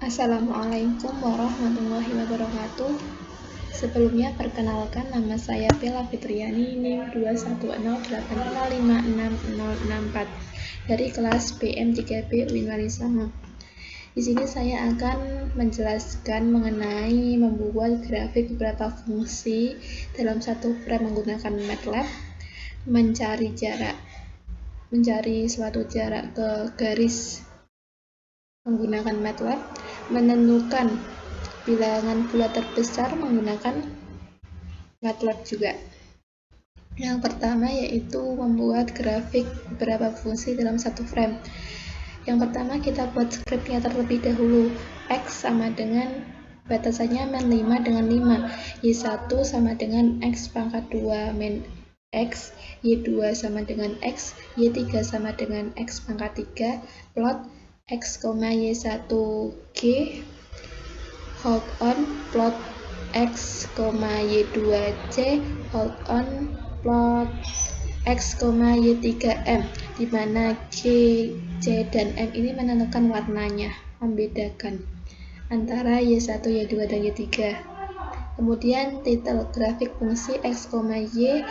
Assalamualaikum warahmatullahi wabarakatuh. Sebelumnya perkenalkan, nama saya Bella Fitriani, NIM 21080856064 dari kelas BM3B UIN Walisongo. Di sini saya akan menjelaskan mengenai membuat grafik beberapa fungsi dalam satu frame menggunakan MATLAB, mencari suatu jarak ke garis menggunakan MATLAB, menentukan bilangan bulat terbesar menggunakan MATLAB juga. Yang pertama yaitu membuat grafik beberapa fungsi dalam satu frame. Yang pertama kita buat skripnya terlebih dahulu. X sama dengan batasannya min 5 dengan 5, Y1 sama dengan X pangkat 2 min X, Y2 sama dengan X, Y3 sama dengan X pangkat 3, plot X, Y1 G, hold on, plot X, Y2 C, hold on, plot X, Y3 M, di mana G, C, dan M ini menentukan warnanya, membedakan antara Y1, Y2, dan Y3. Kemudian titel grafik fungsi X, Y,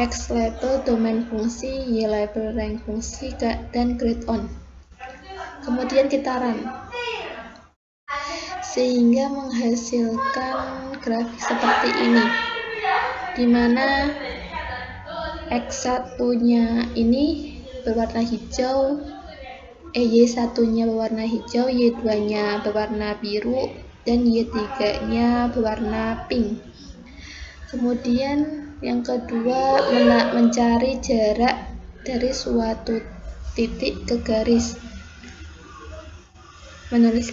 X label domain fungsi, Y label rank fungsi, dan grade on. Kemudian kita run sehingga menghasilkan grafik seperti ini, dimana X1 nya ini berwarna hijau, Y1 nya berwarna hijau, Y2 nya berwarna biru, dan Y3 nya berwarna pink. Kemudian yang kedua, mencari jarak dari suatu titik ke garis, menulis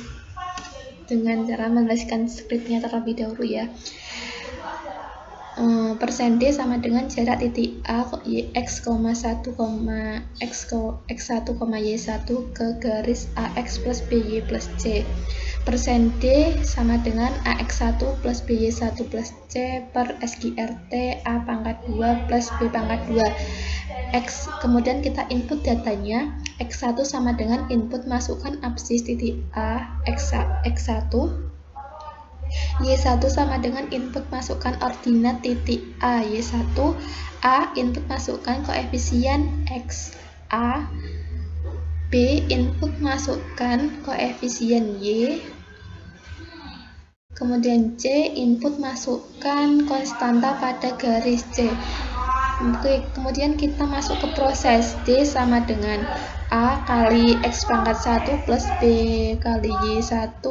dengan cara menuliskan skripnya terlebih dahulu ya. Persen D sama dengan jarak titik A X,1, X1, Y1 ke garis AX plus BY plus C. Persen D sama dengan AX1 plus BY1 plus C per SGRT A pangkat 2 plus B pangkat 2 X. Kemudian kita input datanya. X1 sama dengan input masukkan absis titik A X1, Y1 sama dengan input masukkan ordinat titik A Y1, A input masukkan koefisien X A, B input masukkan koefisien Y, kemudian C input masukkan konstanta pada garis C. Oke, kemudian kita masuk ke proses. D sama dengan A kali X pangkat 1 plus B kali Y1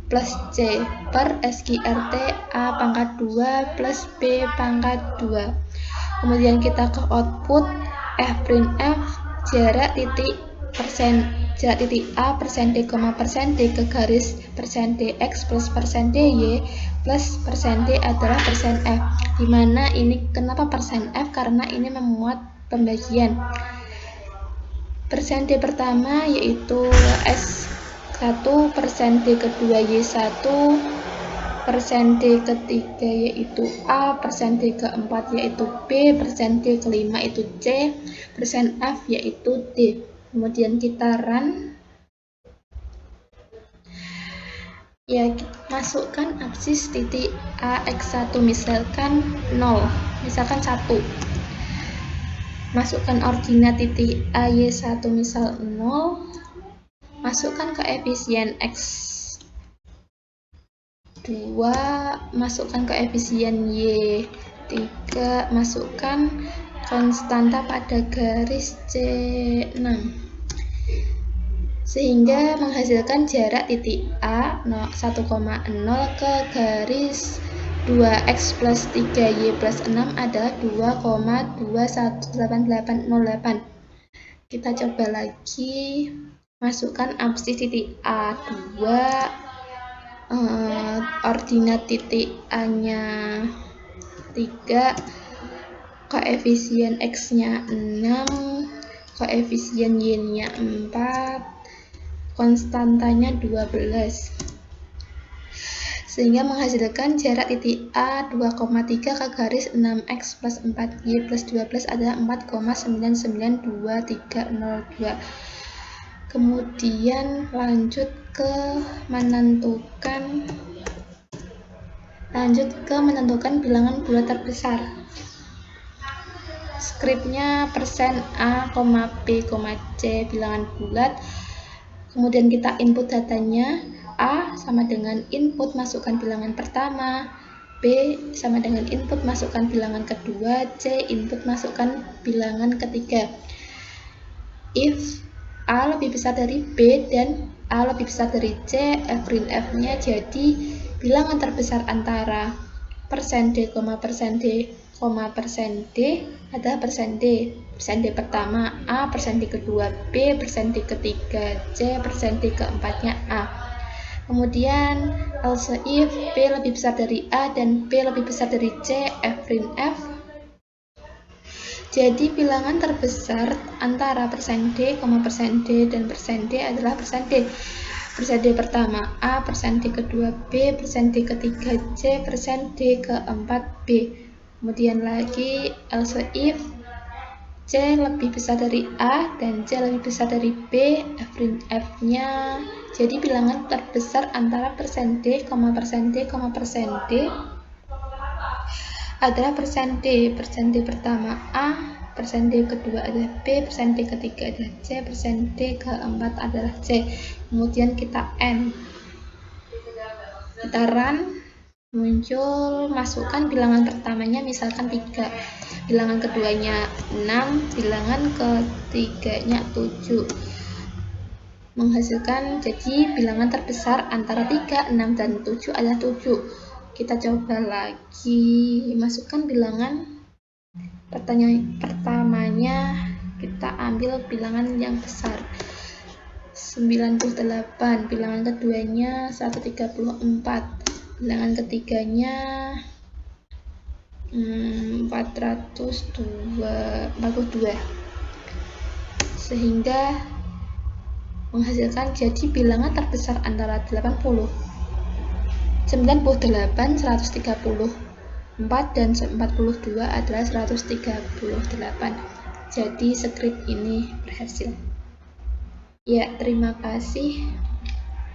plus C per SGRT A pangkat 2 plus B pangkat 2. Kemudian kita ke output fprintf jarak titik A persen D, persen D ke garis persen DX plus persen DY plus persen D adalah persen F, dimana ini kenapa persen F, karena ini memuat pembagian. Persen D pertama yaitu S1, persen D kedua Y1, persen D ketiga yaitu A, persen D keempat yaitu B, persen D kelima itu C, persen F yaitu D. Kemudian kita run ya, masukkan absis titik A X1 misalkan 0, misalkan 1, masukkan ordinat titik A Y1 misal 0, masukkan koefisien X2, masukkan koefisien Y3, masukkan konstanta pada garis C6, sehingga menghasilkan jarak titik A 1,0 ke garis 2X plus 3Y plus 6 adalah 2,218808. Kita coba lagi, masukkan absis titik A2, ordinat titik A nya 3, koefisien X nya 6, koefisien Y nya 4, konstantanya 12, sehingga menghasilkan jarak titik A 2,3 ke garis 6X plus 4Y plus 12 adalah 4,992302. Kemudian lanjut ke menentukan bilangan bulat terbesar. Skripnya %A, B, C bilangan bulat. Kemudian kita input datanya. A sama dengan input masukkan bilangan pertama, B sama dengan input masukkan bilangan kedua, C input masukkan bilangan ketiga. If A lebih besar dari B dan A lebih besar dari C, f'(f)-nya jadi bilangan terbesar antara %D, %D, %D adalah %D. %D pertama A, %D kedua B, %D ketiga C, %D keempatnya A. Kemudian else if B lebih besar dari A dan B lebih besar dari C, f'(f). Jadi bilangan terbesar antara %D, %D dan %D adalah %D. %D pertama A, %D kedua B, %D ketiga C, %D keempat B. Kemudian lagi else if C lebih besar dari A dan C lebih besar dari B, f'(f)-nya jadi bilangan terbesar antara %D, %D, %D adalah %D. %D pertama A, %D kedua adalah B, %D ketiga adalah C, %D keempat adalah C. Kemudian kita N. Kita run, muncul, masukkan bilangan pertamanya misalkan 3, bilangan keduanya 6, bilangan ketiganya 7. Menghasilkan jadi bilangan terbesar antara 3, 6, dan 7 adalah 7. Kita coba lagi, masukkan bilangan pertamanya, kita ambil bilangan yang besar 98, bilangan keduanya 134, bilangan ketiganya 42, sehingga menghasilkan jadi bilangan terbesar antara 80, 98, 134 dan 42 adalah 138. Jadi skrip ini berhasil. Ya, terima kasih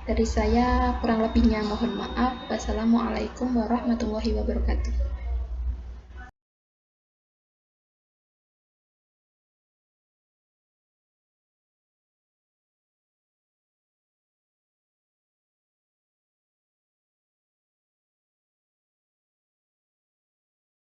dari saya, kurang lebihnya mohon maaf. Wassalamualaikum warahmatullahi wabarakatuh.